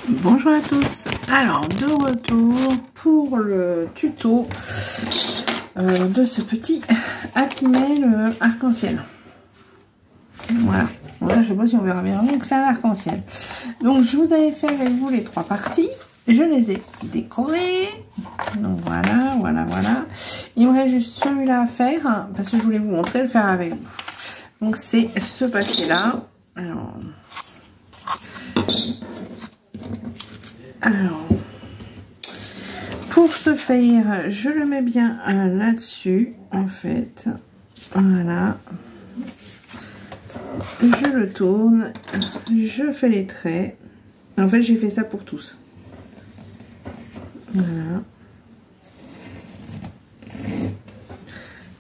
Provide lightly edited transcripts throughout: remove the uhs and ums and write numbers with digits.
Bonjour à tous. Alors, de retour pour le tuto de ce petit Happy Mail arc-en-ciel. Voilà. Là, je sais pas si on verra bien, donc c'est un arc-en-ciel. Donc, je vous avais fait avec vous les trois parties. Je les ai décorées. Donc, voilà, voilà, voilà. Il me reste juste celui-là à faire, parce que je voulais vous montrer le faire avec vous. Donc, c'est ce papier-là. Alors, pour ce faire, je le mets bien là-dessus, en fait. Voilà. Je le tourne, je fais les traits. En fait, j'ai fait ça pour tous. Voilà.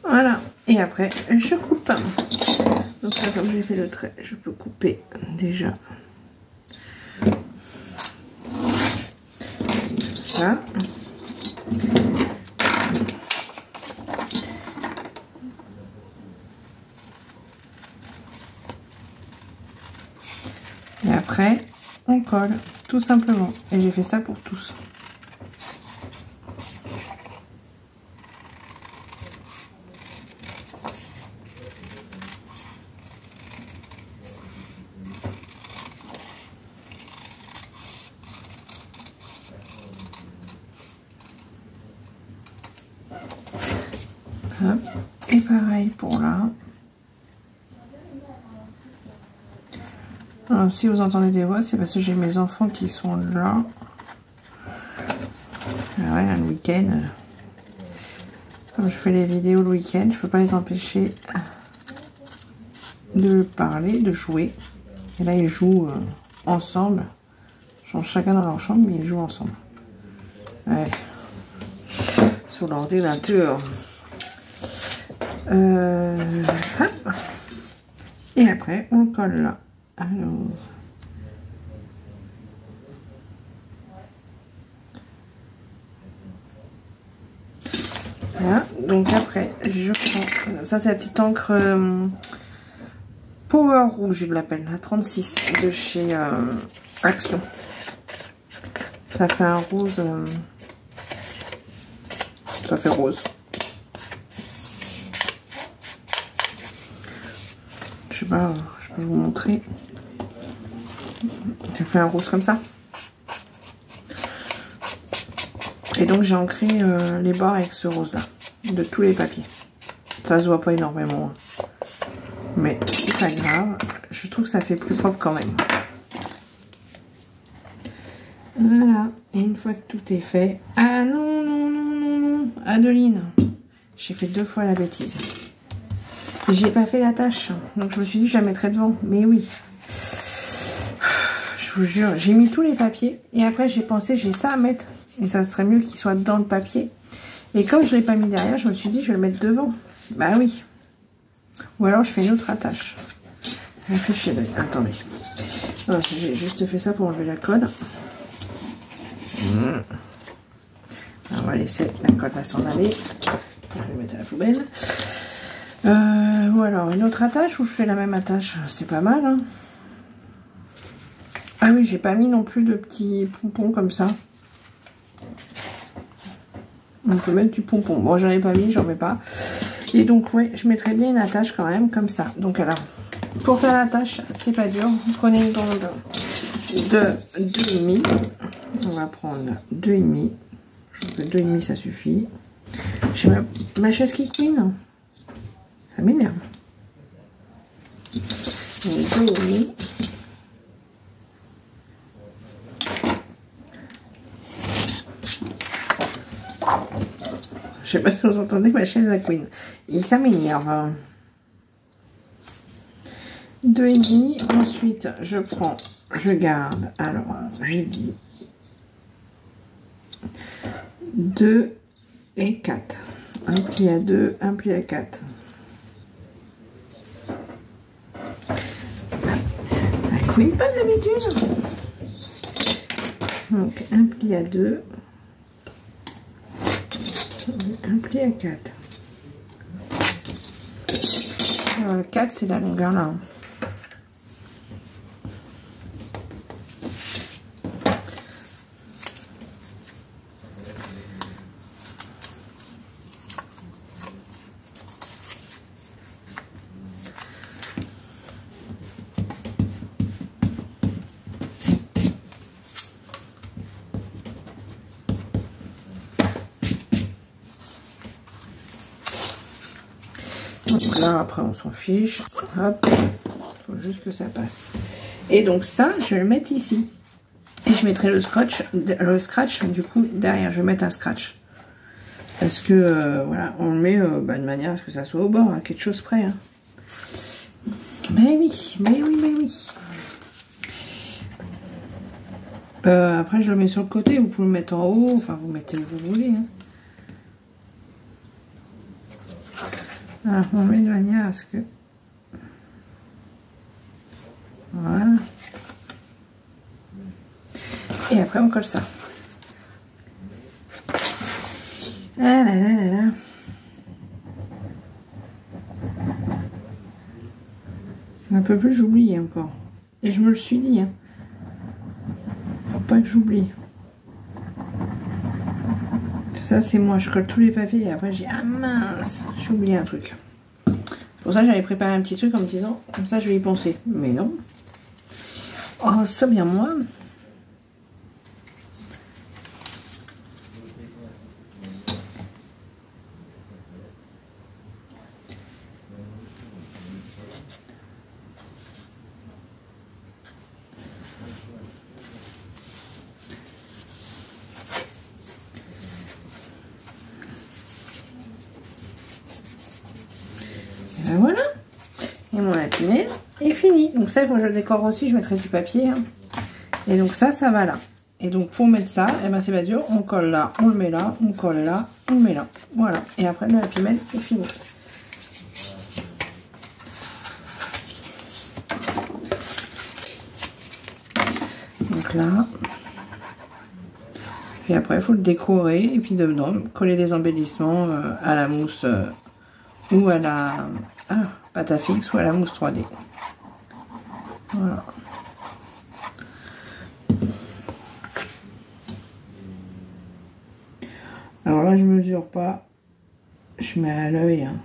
Voilà. Et après, je coupe. Donc là, comme j'ai fait le trait, je peux couper déjà. Ça. Et après, on colle, tout simplement. Et j'ai fait ça pour tous. Hop. Et pareil pour là. Alors, si vous entendez des voix, c'est parce que j'ai mes enfants qui sont là. Ah ouais, le week-end. Comme je fais les vidéos le week-end, je peux pas les empêcher de parler, de jouer. Et là, ils jouent ensemble. Ils sont chacun dans leur chambre, mais ils jouent ensemble. Ouais. Sur l'ordinateur. Hop. Et après, on colle là. Alors. Voilà. Donc après, je prends. Ça, c'est la petite encre Power Rouge, je l'appelle, la 36 de chez Action. Ça fait un rose. Ça fait rose. Je sais pas, je peux vous montrer. Ça fait un rose comme ça. Et donc j'ai ancré les bords avec ce rose là, de tous les papiers. Ça se voit pas énormément, mais c'est pas grave. Je trouve que ça fait plus propre quand même. Voilà. Et une fois que tout est fait, ah non non non non non, Adeline, j'ai fait 2 fois la bêtise. J'ai pas fait la tâche, donc je me suis dit je la mettrais devant, mais oui. Je vous jure, j'ai mis tous les papiers et après j'ai pensé j'ai ça à mettre et ça serait mieux qu'il soit dans le papier. Et comme je l'ai pas mis derrière, je me suis dit je vais le mettre devant. Bah oui. Ou alors je fais une autre attache. Attendez. J'ai juste fait ça pour enlever la colle. On va laisser la colle va s'en aller. Je vais mettre à la poubelle. Ou alors une autre attache ou je fais la même attache, c'est pas mal hein. Ah oui, j'ai pas mis non plus de petits pompons comme ça. On peut mettre du pompon. Bon, j'en ai pas mis, j'en mets pas. Et donc ouais, je mettrais bien une attache quand même comme ça. Donc alors, pour faire l'attache, c'est pas dur. Vous prenez une bande de 2,5. On va prendre 2,5. Je trouve que 2,5 ça suffit. J'ai ma chaise qui couine. Ça m'énerve. 2,5. Je sais pas si vous entendez ma chaise à couine. Et ça m'énerve. 2,5. Ensuite, je garde. Alors, j'ai dit 2 et 4. Un pli à 2, un pli à 4. Elle couine pas d'habitude. Donc, un pli à 2. Un pli à 4. 4 c'est la longueur là. Donc là, après, on s'en fiche. Hop, faut juste que ça passe. Et donc ça, je vais le mettre ici. Et je mettrai le scratch, du coup, derrière. Je vais mettre un scratch. Parce que, voilà, on le met de manière à ce que ça soit au bord, à quelque chose près. Hein. Mais oui, mais oui, mais oui. Après, je le mets sur le côté. Vous pouvez le mettre en haut. Enfin, vous mettez où vous voulez. Hein. Alors, on met de manière à ce que... Voilà. Et après, on colle ça. Ah là là là là. Un peu plus, j'oublie encore. Et je me le suis dit. Hein. Faut pas que j'oublie. Ça, c'est moi. Je colle tous les papiers et après, j'ai ah mince, j'ai oublié un truc. Pour ça, j'avais préparé un petit truc en me disant, comme ça, je vais y penser. Mais non. Oh, ça bien moi. Et ben voilà. Et mon imprimé est fini. Donc ça, il faut que je le décore aussi. Je mettrai du papier. Hein. Et donc ça va là. Et donc pour mettre ça, eh ben c'est pas dur. On colle là, on le met là, on colle là, on le met là. Voilà. Et après, le Happy Mail est fini. Donc là. Puis après, il faut le décorer. Et puis dedans, coller des embellissements à la mousse ou à la pâte à fixe ou à la mousse 3D. Voilà. Alors là, je mesure pas. Je mets à l'œil. Hein.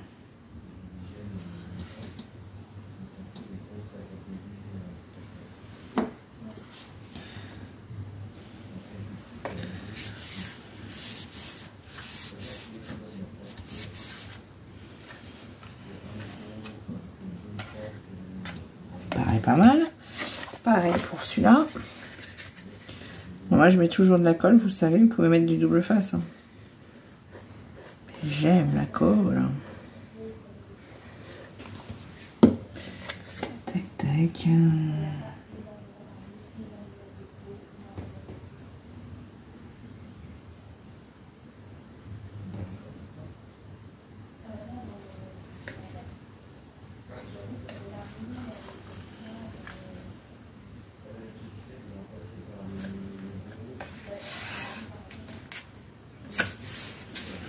Pareil, pas mal. Pareil pour celui-là. Bon, moi, je mets toujours de la colle, vous savez, vous pouvez mettre du double face. Hein. J'aime la colle. Tac, tac.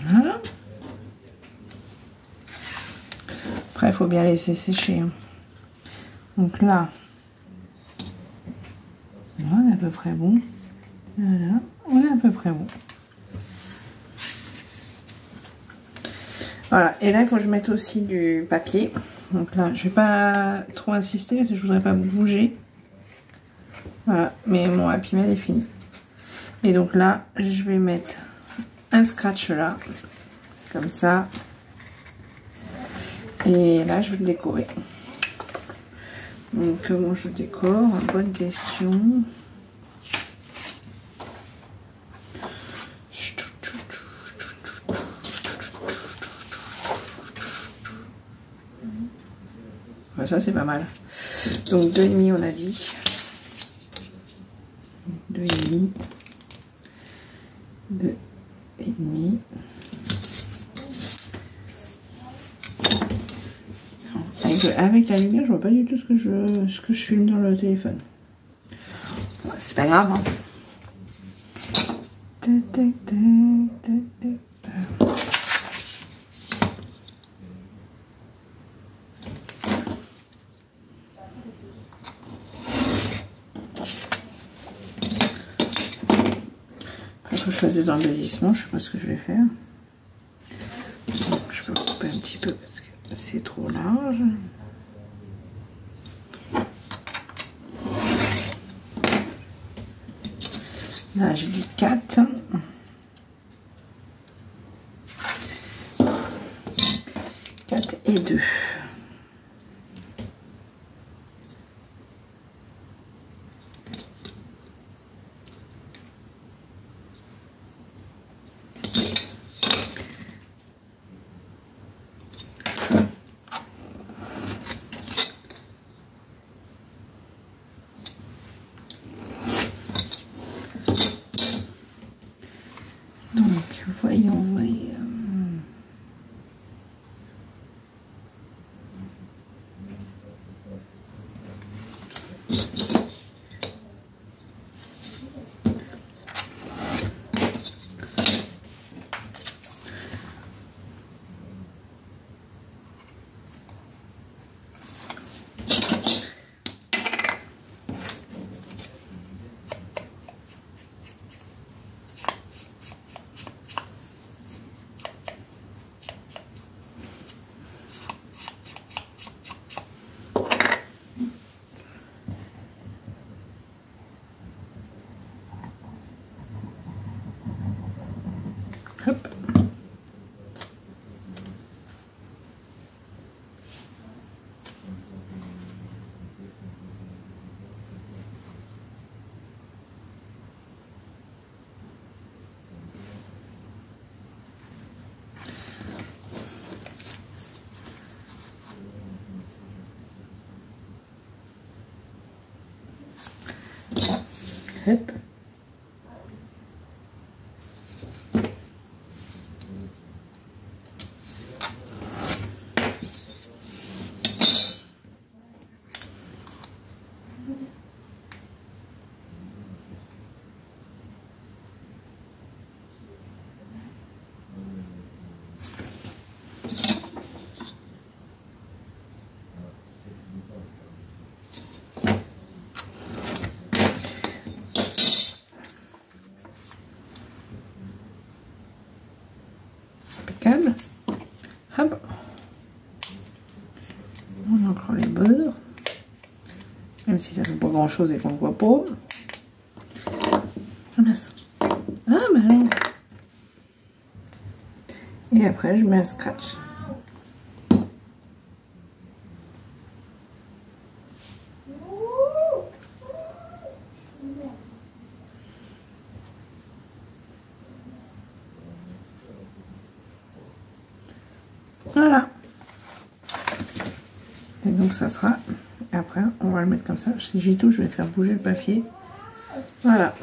Voilà. Après, il faut bien laisser sécher. Hein. Donc là, on est à peu près bon. Voilà, on est à peu près bon. Voilà, et là, il faut que je mette aussi du papier. Donc là, je vais pas trop insister parce que je voudrais pas bouger. Voilà, mais mon Happy Mail est fini. Et donc là, je vais mettre un scratch là, comme ça. Et là, je vais le décorer. Donc, comment je décore? Bonne question. Ouais, ça, c'est pas mal. Donc, 2,5, on a dit. 2,5. 2,5. Avec la lumière, je vois pas du tout ce que je filme dans le téléphone. Ouais, c'est pas grave. Hein. Tac, tac, tac, tac, tac. Après, il faut que je fasse des embellissements. Je sais pas ce que je vais faire. Donc, je peux couper un petit peu parce que c'est trop large. Là, j'ai dit 4. 4 et 2. Donc, voyons. Hop. Hop. Impeccable. Hop. On encore les beurres. Même si ça ne fait pas grand chose et qu'on ne voit pas. Ah mince. Ah bah non. Et après je mets un scratch. Voilà. Et donc ça sera. Et après on va le mettre comme ça. Si j'y touche, je vais faire bouger le papier. Voilà.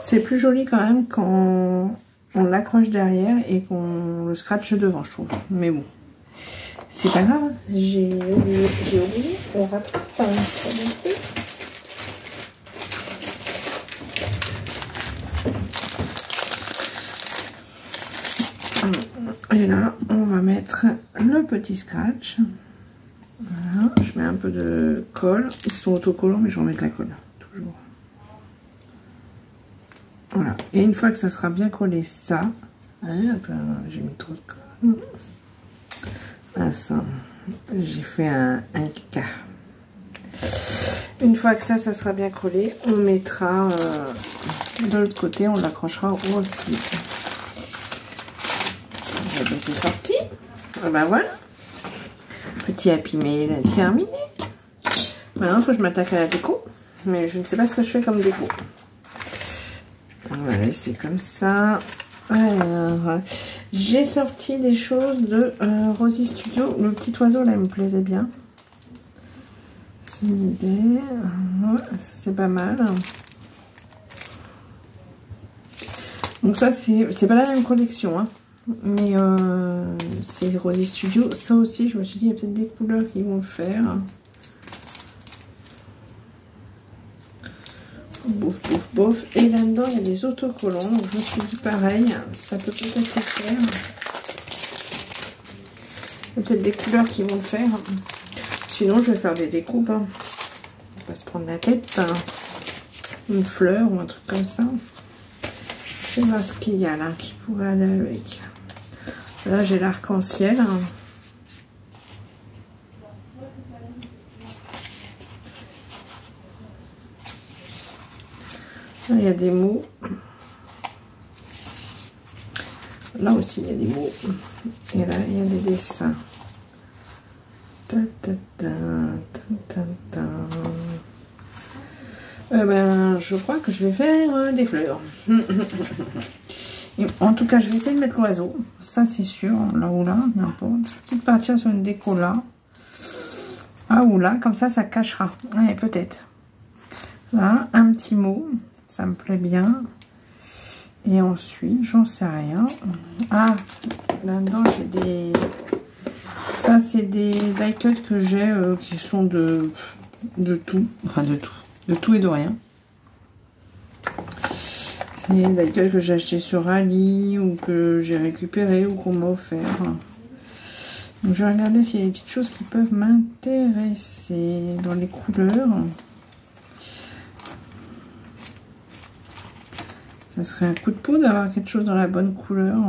C'est plus joli quand même quand on l'accroche derrière et qu'on le scratche devant, je trouve. Mais bon, c'est pas grave. J'ai oublié. On rattrape ça non plus. Et là, on va mettre le petit scratch. Voilà, je mets un peu de colle. Ils sont autocollants, mais je remets de la colle, toujours. Voilà, et une fois que ça sera bien collé, ça. J'ai mis trop de colle. Ah, ça, j'ai fait un K. Une fois que ça sera bien collé, on mettra de l'autre côté, on l'accrochera aussi. C'est sorti. Et ben voilà. Petit Happy Mail terminé. Maintenant, il faut que je m'attaque à la déco. Mais je ne sais pas ce que je fais comme déco. Voilà, c'est comme ça. Alors, j'ai sorti des choses de Rosy Studio. Le petit oiseau, là, il me plaisait bien. C'est une idée. Ouais, ça, c'est pas mal. Donc ça, c'est pas la même collection, hein. Mais c'est Rosy Studio. Ça aussi, je me suis dit, il y a peut-être des couleurs qui vont le faire. Bouf, bouf, bouf. Et là-dedans, il y a des autocollants. Donc je me suis dit, pareil, ça peut peut-être le faire. Il y a peut-être des couleurs qui vont le faire. Sinon, je vais faire des découpes. Hein. On va pas se prendre la tête. Hein. Une fleur ou un truc comme ça. Je vais voir ce qu'il y a là qui pourrait aller avec. Là, j'ai l'arc-en-ciel. Là, il y a des mots. là aussi il y a des mots. Et là il y a des dessins. Ta, ta, ta, ta, ta, ta. Ben, je crois que je vais faire des fleurs. Et en tout cas, je vais essayer de mettre l'oiseau. Ça, c'est sûr. Là ou là, n'importe. Petite partie sur une déco là. Ah ou là, comme ça cachera. Ouais, peut-être. Là, un petit mot. Ça me plaît bien. Et ensuite, j'en sais rien. Ah, là-dedans, j'ai des... Ça, c'est des die cuts que j'ai qui sont de tout. Enfin, de tout. De tout et de rien. C'est des die cuts que j'ai acheté sur Ali ou que j'ai récupéré ou qu'on m'a offert. Donc, je vais regarder s'il y a des petites choses qui peuvent m'intéresser dans les couleurs. Ça serait un coup de peau d'avoir quelque chose dans la bonne couleur.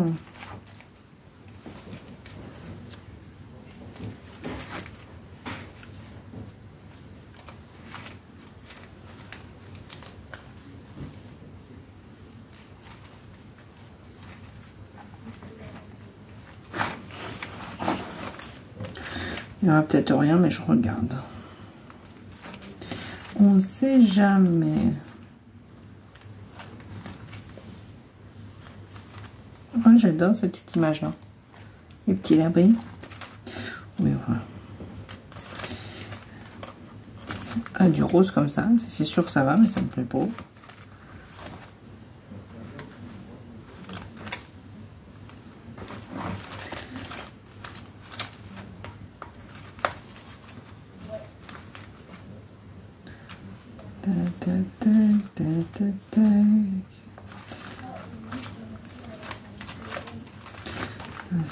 Il n'y aura peut-être rien, mais je regarde. On ne sait jamais. Oh, j'adore cette petite image-là. Les petits labris. Oui, voilà. Ah, du rose comme ça. C'est sûr que ça va, mais ça me plaît pas.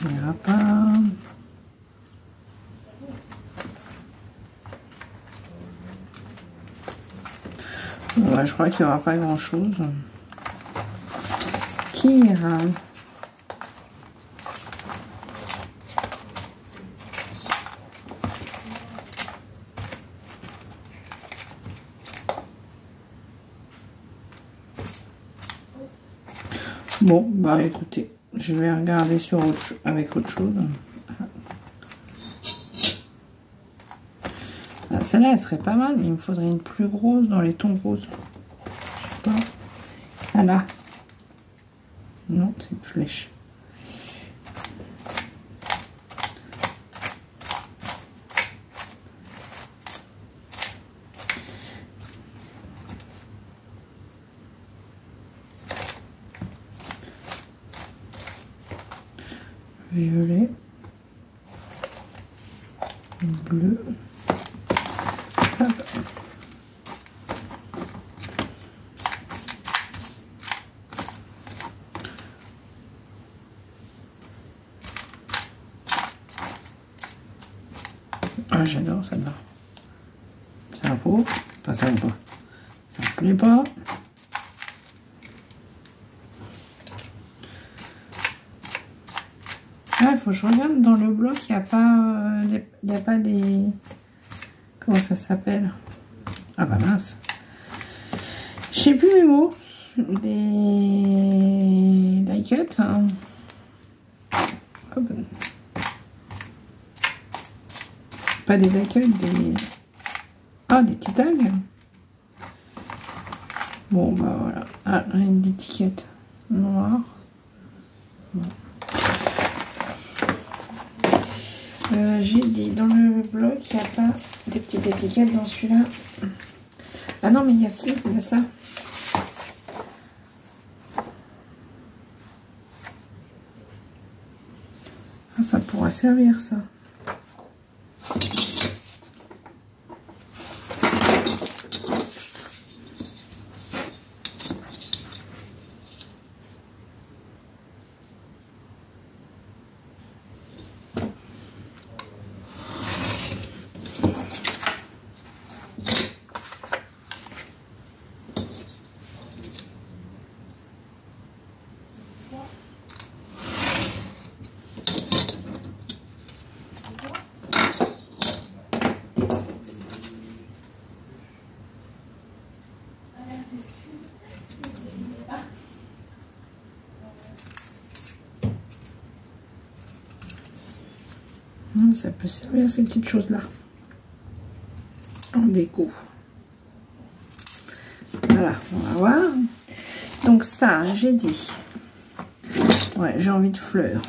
Ça ira pas. Ouais, je crois qu'il n'y aura pas grand chose qui ira. Bon, bah écoutez, je vais regarder sur avec autre chose. Ah, celle-là, elle serait pas mal, mais il me faudrait une plus grosse dans les tons roses. Je sais pas. Ah là. Non, c'est une flèche. Violet, bleu, hop. Ah, j'adore celle-là. Ça va pas, enfin ça va pas, ça me plaît pas. Ah, il faut que je regarde dans le bloc, il n'y a pas des... Comment ça s'appelle? Ah bah mince. Je sais plus mes mots. Des die cuts. Hein. Hop. Pas des die cuts, des... Ah, des petits tags. Bon bah voilà. Ah, une étiquette noire. Bon. J'ai dit dans le bloc, il n'y a pas des petites étiquettes dans celui-là. Ah non, mais il y a ça. Ah, ça pourra servir, ça. Ça peut servir ces petites choses-là. En déco. Voilà, on va voir. Donc ça, j'ai dit. Ouais, j'ai envie de fleurs.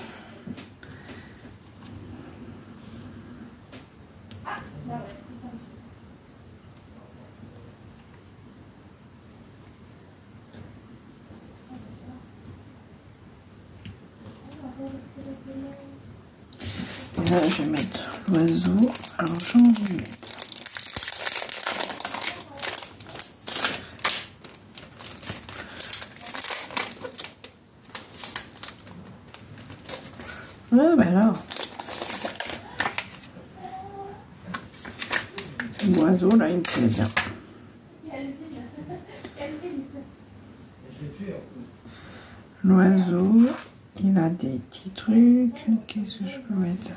Et là, je vais mettre l'oiseau. Alors, j'ai envie de mettre. Ah, ben alors. L'oiseau, là, il me plaît bien. L'oiseau, il a des petits trucs. Qu'est-ce que je peux mettre?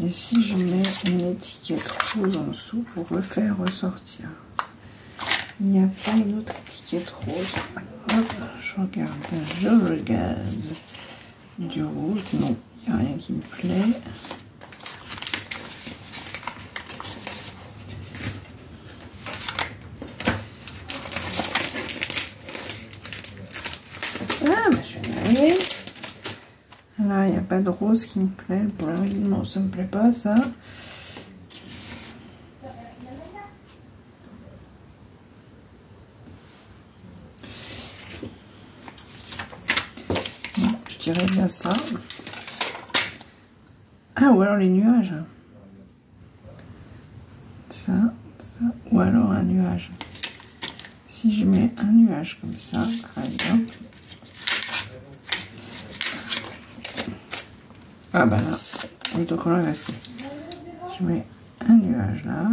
Et si je mets une étiquette rose en dessous pour le faire ressortir? Il n'y a pas une autre étiquette rose. Hop, je regarde. Du rose, non, il n'y a rien qui me plaît. Ah, bah, je vais y arriver. Là, il n'y a pas de rose qui me plaît. Pour la rue, non, ça me plaît pas, ça. Non, je dirais bien ça. Ah, ou alors les nuages. Ça, ou alors un nuage. Si je mets un nuage comme ça, par exemple. Ah bah là, autocollant est resté. Je mets un nuage là.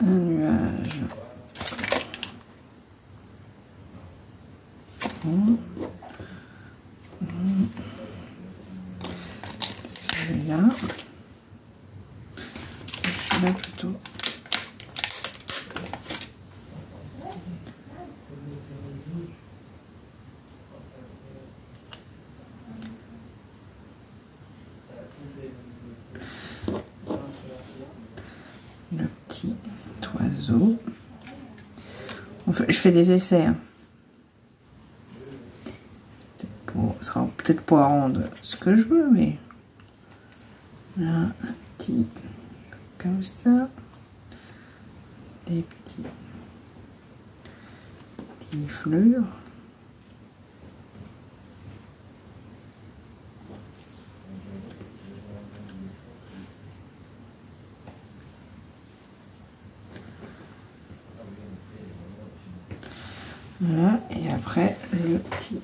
Un nuage. Celui-là. Celui-là plutôt. Le petit oiseau. Je fais des essais. Hein. Ce sera peut-être pas rendre ce que je veux, mais là, un petit comme ça. Des petits fleurs. Voilà, et après le petit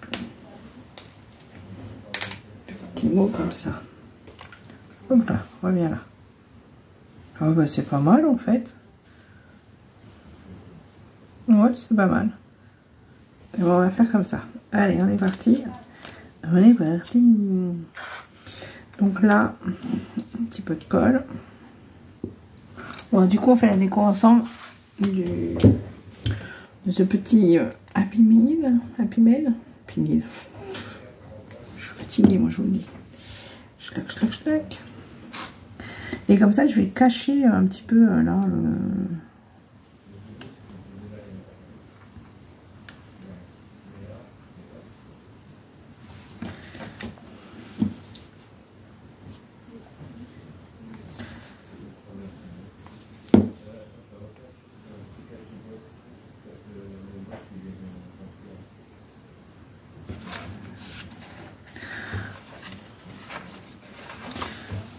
mot comme ça. Hop là, reviens là. Ah bah c'est pas mal en fait. Ouais, c'est pas mal. Et bon, on va faire comme ça. Allez, on est parti. On est parti. Donc là, un petit peu de colle. Bon, du coup, on fait la déco ensemble de ce petit Happy Meal. Je suis fatiguée, moi, je vous le dis. Schlac. Et comme ça, je vais cacher un petit peu là le...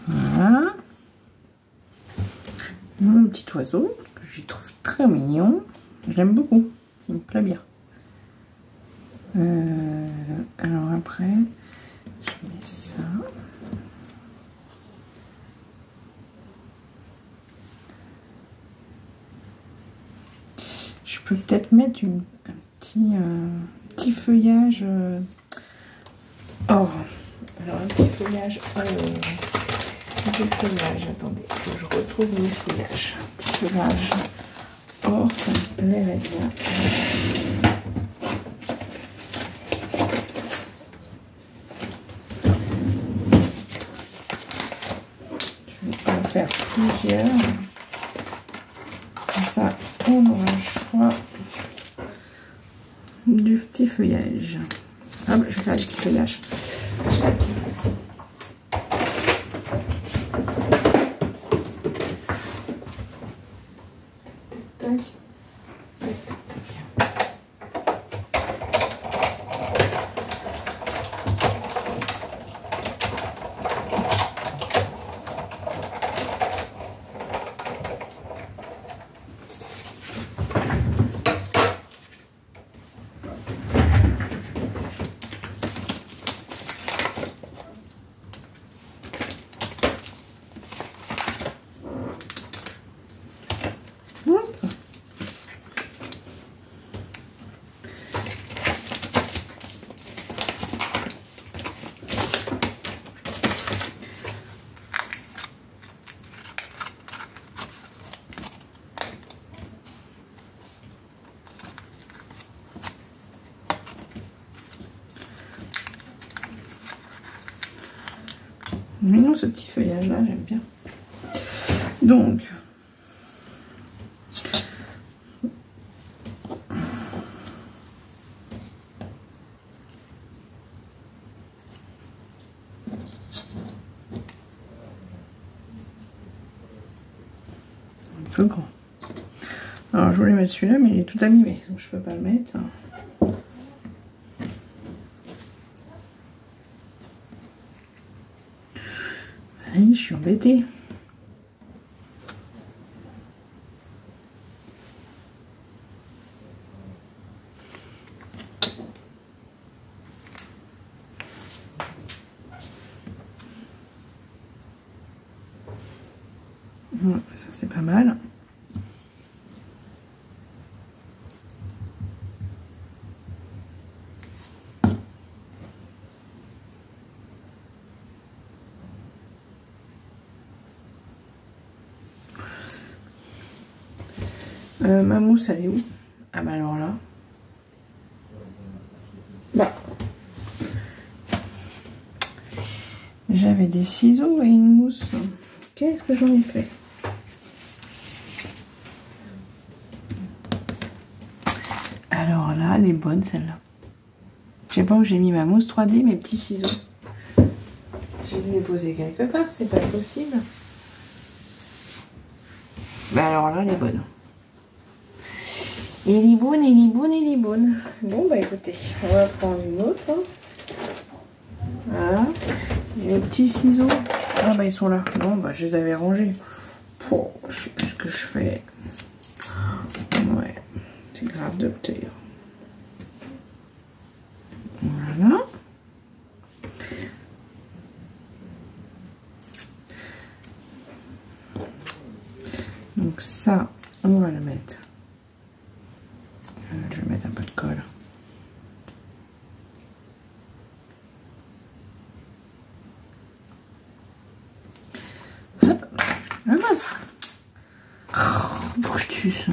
Voilà. Mon petit oiseau, que je trouve très mignon. J'aime beaucoup. Il me plaît bien. Alors après, je mets ça. Je peux peut-être mettre un petit feuillage or. Alors un petit feuillage attendez, que je retrouve mes feuillages. Un petit feuillage or, ça me plairait bien. plusieurs. Comme ça, on aura le choix du petit feuillage. Ah bah, je vais faire du petit feuillage. Tac. Mignon ce petit feuillage là, j'aime bien. Donc, un peu grand. Alors je voulais mettre celui-là, mais il est tout abîmé, donc je peux pas le mettre. Allez, je suis embêtée. Ouais, ça c'est pas mal. Ma mousse elle est où? Ah bah alors là. Bah. J'avais des ciseaux et une mousse. Qu'est-ce que j'en ai fait? Alors là, elle est bonne celle-là. Je sais pas où j'ai mis ma mousse 3D, mes petits ciseaux. J'ai dû les poser quelque part, c'est pas possible. Bah alors là, elle est bonne. Elle est bonne, elle est bonne, elle est bonne. Bon bah écoutez, on va prendre une autre. Voilà. Et les petits ciseaux. Ah bah ils sont là. Bon bah je les avais rangés. Oh, je sais plus ce que je fais. Ouais, c'est grave docteur. Voilà. Donc ça, on va le mettre. Je vais mettre un peu de colle. Hop. Ah mince. Oh, Brutus.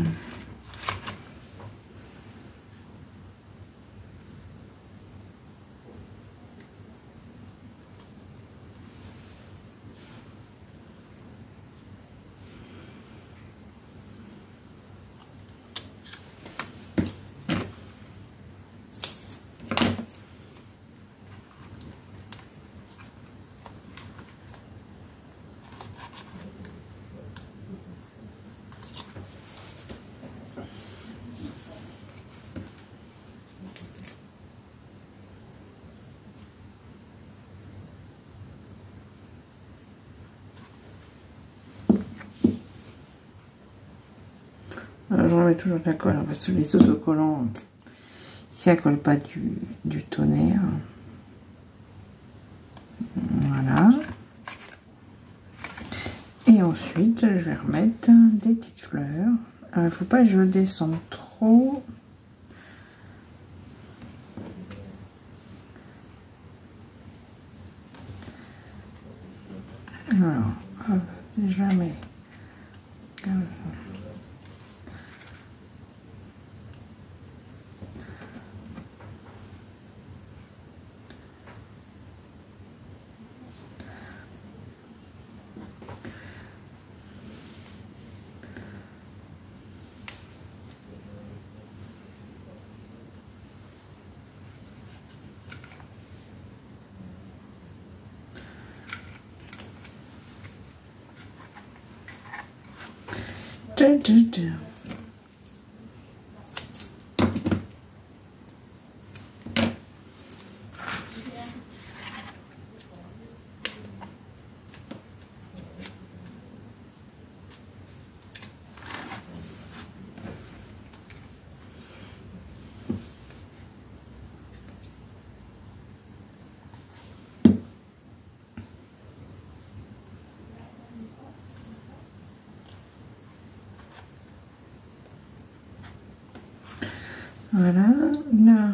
Je remets toujours de la colle hein, parce que les autocollants, ça colle pas du tonnerre. Voilà. Et ensuite, je vais remettre des petites fleurs. Il ne faut pas que je le descende trop. Alors, hop, si je la mets comme ça. Voilà, là.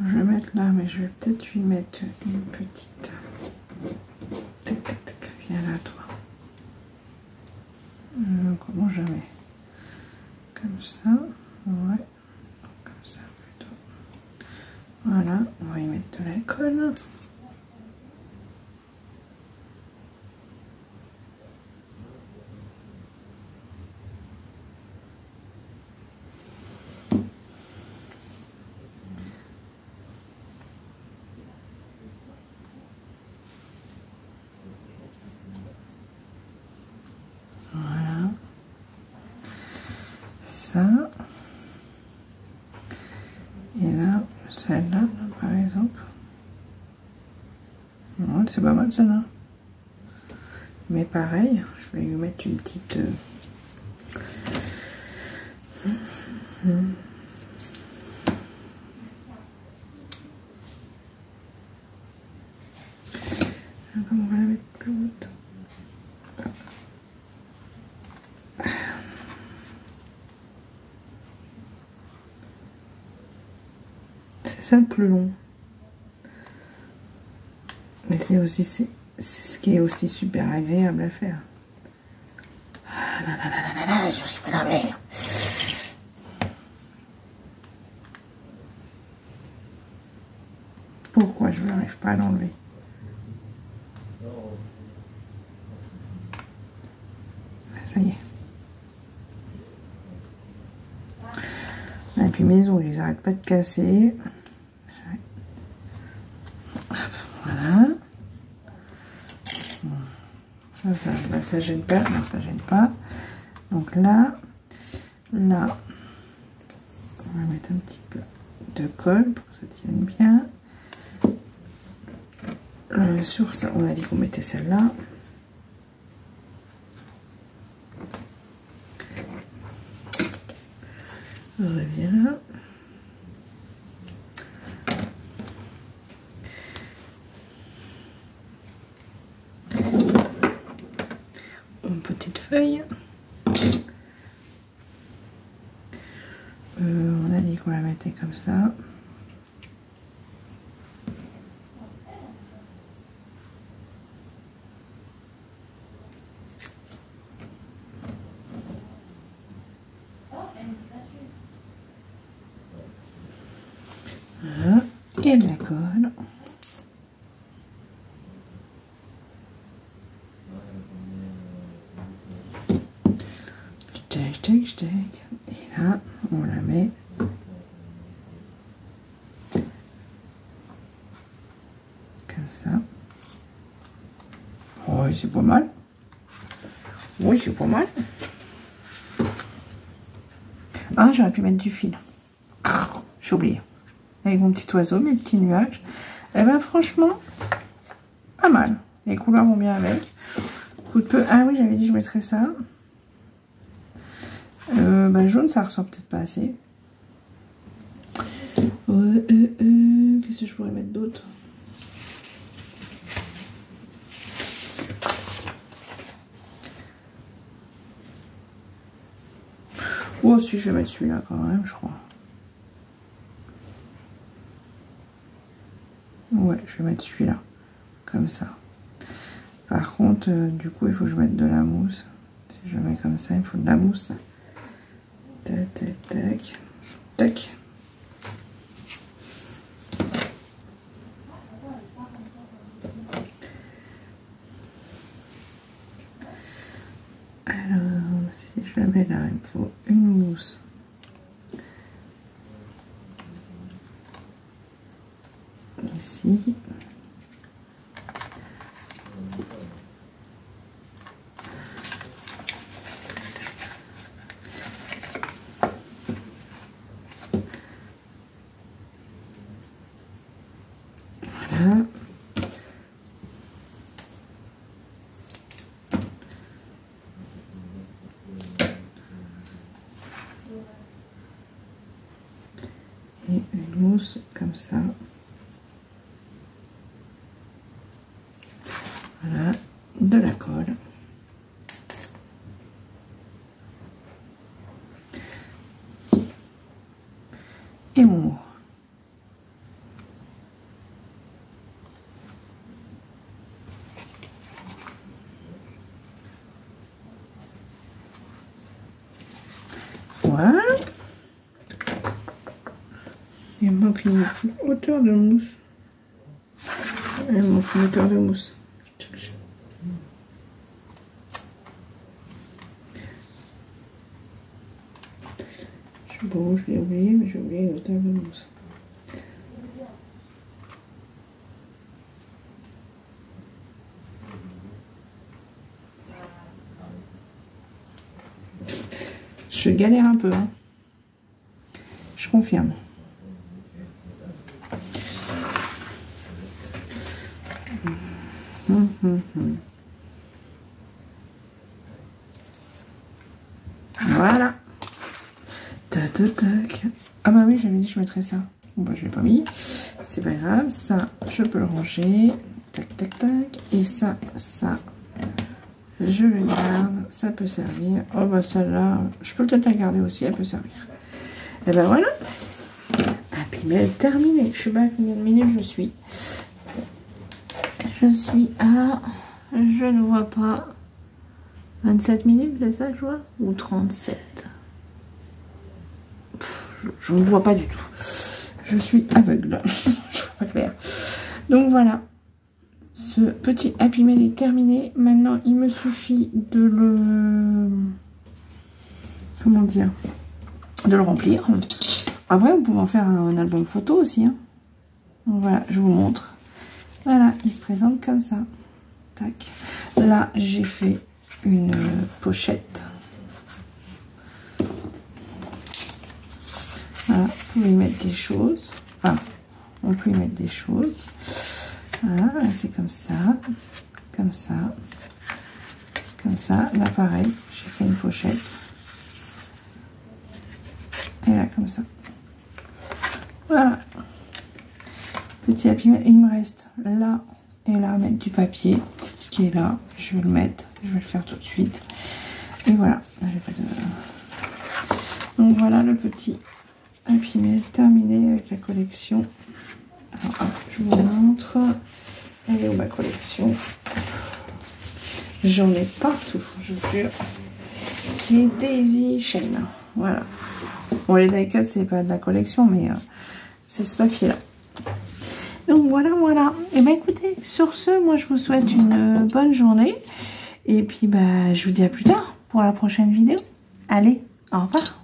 Je vais mettre là, mais je vais peut-être lui mettre une petite. Tac, tac, tac, viens là, toi. Comment je mets? Comme ça, ouais. Comme ça, plutôt. Voilà, on va y mettre de la colle. Voilà. Ça. Et là, celle-là, par exemple. Ouais, c'est pas mal celle-là. Mais pareil, je vais lui mettre une petite... Comment on va la mettre plus haute? C'est ça le plus long. Mais c'est aussi c'est ce qui est aussi super agréable à faire. Ah là là là là là là, j'arrive pas à l'enlever. Pourquoi je n'arrive pas à l'enlever? Ça y est. Et puis mes ongles, ils n'arrêtent pas de casser. Voilà. Ça gêne pas. Non, ça gêne pas. Donc là, là, on va mettre un petit peu de colle pour que ça tienne bien. Sur ça, on a dit qu'on mettait celle-là. On revient là. Une petite feuille. On a dit qu'on la mettait comme ça. Voilà. Et de la colle. Tac, tac, tac. Et là, on la met. Comme ça. Oh, c'est pas mal. Oui, c'est pas mal. Ah, j'aurais pu mettre du fil. J'ai oublié. Avec mon petit oiseau, mes petits nuages. Eh ben franchement, pas mal. Les couleurs vont bien avec. Coup de peu. Ah oui, j'avais dit que je mettrais ça. Bah, jaune, ça ressort peut-être pas assez. Qu'est-ce que je pourrais mettre d'autre? Oh, si, je vais mettre celui-là quand même, je crois. Ouais, je vais mettre celui-là. Comme ça. Par contre, du coup, il faut que je mette de la mousse. Si je mets comme ça, il faut de la mousse. Tac, tac, tac. Tac. Alors, si je la mets là, il me faut une mousse. ici. Voilà. Et une mousse comme ça. Voilà, de la colle. Et mon mot. Voilà. Il manque une hauteur de mousse. Il manque une hauteur de mousse. Bon, je l'ai oublié, mais j'ai oublié une hauteur de mousse. Je galère un peu, hein. Je confirme. Voilà. Tac, tac, tac. Ah bah oui, j'avais dit que je mettrais ça. Bon bah je l'ai pas mis. C'est pas grave. Ça, je peux le ranger. Tac, tac, tac. Et ça, je le garde. Ça peut servir. Oh bah celle-là, je peux peut-être la garder aussi. Elle peut servir. Et ben voilà. Ah puis mais terminé. Je sais pas combien de minutes je suis. Je suis à... Je ne vois pas... 27 minutes, c'est ça que je vois? Ou 37? Je ne vois pas du tout. Je suis aveugle. Je vois pas clair. Donc voilà. Ce petit Happy Mail est terminé. Maintenant, il me suffit de le... Comment dire? De le remplir. Après, vous pouvez en faire un album photo aussi. Hein. Donc voilà, je vous montre. Voilà, il se présente comme ça. Tac. Là, j'ai fait une pochette. Voilà, vous pouvez y mettre des choses. Enfin, on peut y mettre des choses. Voilà, c'est comme ça. Comme ça. Comme ça. Là, pareil, j'ai fait une pochette. Et là, comme ça. Voilà. Petit Happy Mail. Il me reste là et là à mettre du papier qui est là. Je vais le mettre. Je vais le faire tout de suite. Et voilà. Donc voilà le petit Happy Mail terminé avec la collection. Alors hop, je vous montre. Elle est où ma collection? J'en ai partout, je vous jure. C'est Daisy Chain. Voilà. Bon, les die cuts, c'est pas de la collection, mais c'est ce papier-là. Donc voilà, voilà. Et bien écoutez, sur ce, moi je vous souhaite une bonne journée. Et puis bah, je vous dis à plus tard pour la prochaine vidéo. Allez, au revoir.